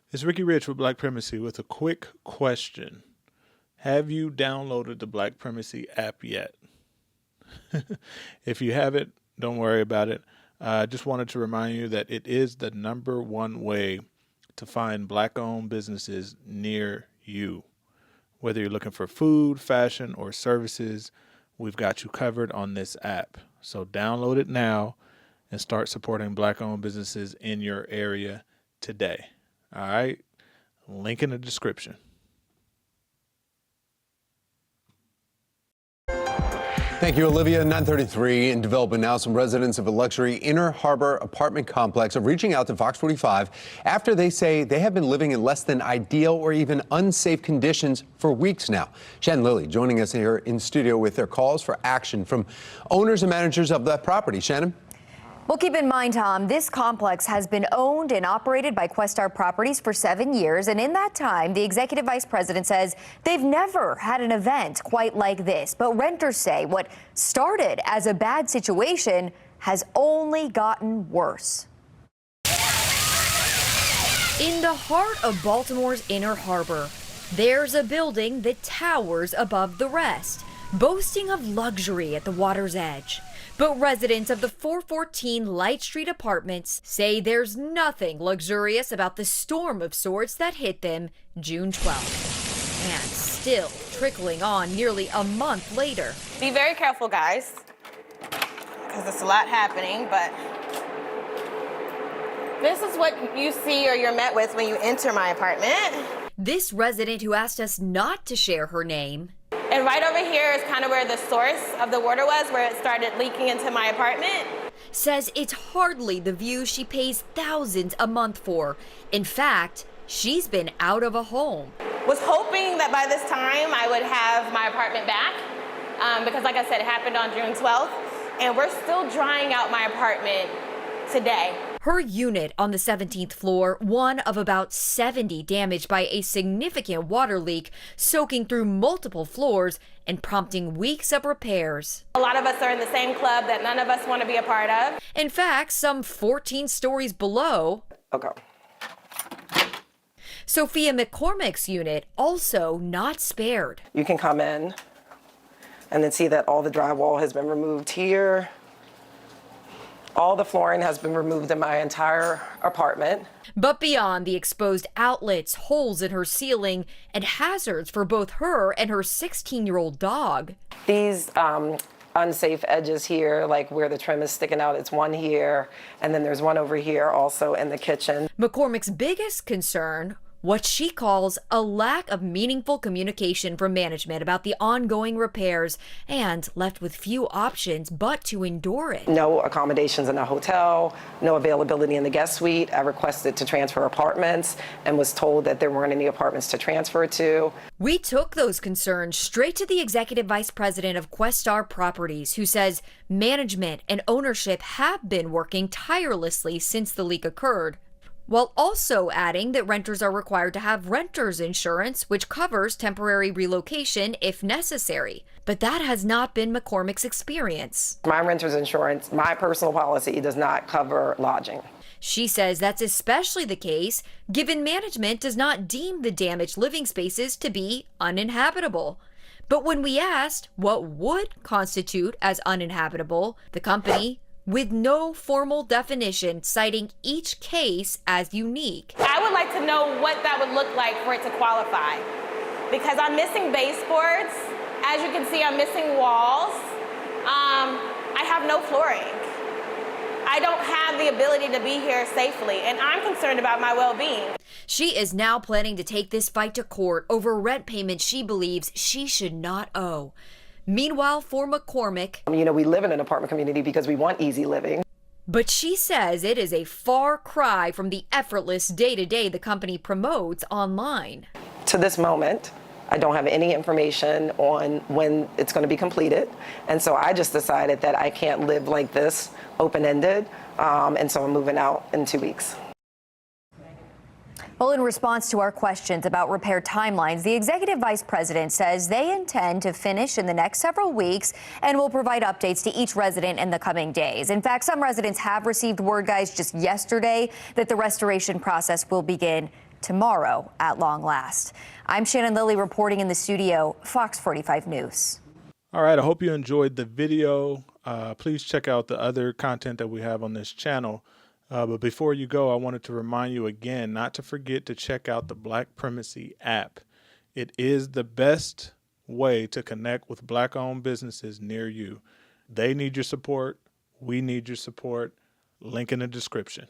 It's Ricky Rich with Black Primacy with a quick question. Have you downloaded the Black Primacy app yet? If you haven't, don't worry about it. I just wanted to remind you that it is the #1 way to find Black-owned businesses near you. Whether you're looking for food, fashion, or services, we've got you covered on this app. So download it now and start supporting Black-owned businesses in your area today. All right? Link in the description. Thank you, Olivia. 9:33 in development now. Some residents of a luxury Inner Harbor apartment complex are reaching out to Fox 45 after they say they have been living in less than ideal or even unsafe conditions for weeks now. Shannon Lilly joining us here in studio with their calls for action from owners and managers of that property. Shannon? Well, keep in mind, Tom, this complex has been owned and operated by Questar Properties for 7 years. And in that time, the executive vice president says they've never had an event quite like this. But renters say what started as a bad situation has only gotten worse. In the heart of Baltimore's Inner Harbor, there's a building that towers above the rest, boasting of luxury at the water's edge. But residents of the 414 Light Street apartments say there's nothing luxurious about the storm of sorts that hit them June 12th. And still trickling on nearly a month later. Be very careful, guys, because there's a lot happening, but this is what you see or you're met with when you enter my apartment. This resident who asked us not to share her name. And right over here is kind of where the source of the water was, where it started leaking into my apartment. Says it's hardly the view she pays thousands a month for. In fact, she's been out of a home. Was hoping that by this time I would have my apartment back, because like I said, it happened on June 12th, and we're still drying out my apartment today. Her unit on the 17th floor, one of about 70 damaged by a significant water leak, soaking through multiple floors and prompting weeks of repairs. A lot of us are in the same club that none of us want to be a part of. In fact, some 14 stories below. Okay. Sophia McCormick's unit also not spared. You can come in and then see that all the drywall has been removed here. All the flooring has been removed in my entire apartment. But beyond the exposed outlets, holes in her ceiling, and hazards for both her and her 16-year-old dog. These unsafe edges here, like where the trim is sticking out, it's one here, and then there's one over here also in the kitchen. McCormick's biggest concern, what she calls a lack of meaningful communication from management about the ongoing repairs, and left with few options but to endure it. No accommodations in the hotel, no availability in the guest suite. I requested to transfer apartments and was told that there weren't any apartments to transfer to. We took those concerns straight to the executive vice president of Questar Properties, who says management and ownership have been working tirelessly since the leak occurred, while also adding that renters are required to have renter's insurance, which covers temporary relocation if necessary. But that has not been McCormick's experience. My renter's insurance, my personal policy, does not cover lodging. She says that's especially the case given management does not deem the damaged living spaces to be uninhabitable. But when we asked what would constitute as uninhabitable, the company, with no formal definition, citing each case as unique. I would like to know what that would look like for it to qualify, because I'm missing baseboards. As you can see, I'm missing walls. I have no flooring. I don't have the ability to be here safely, and I'm concerned about my well-being. She is now planning to take this fight to court over rent payments she believes she should not owe. Meanwhile, for McCormick, You know, we live in an apartment community because we want easy living. but she says it is a far cry from the effortless day-to-day the company promotes online. To this moment, I don't have any information on when it's going to be completed. And so I just decided that I can't live like this, open-ended. And so I'm moving out in 2 weeks. Well, in response to our questions about repair timelines, the executive vice president says they intend to finish in the next several weeks and will provide updates to each resident in the coming days. In fact, some residents have received word, guys, just yesterday that the restoration process will begin tomorrow at long last. I'm Shannon Lilly reporting in the studio, Fox 45 News. All right, I hope you enjoyed the video. Please check out the other content that we have on this channel. But before you go, I wanted to remind you again not to forget to check out the Black Primacy app. It is the best way to connect with Black-owned businesses near you. They need your support. We need your support. Link in the description.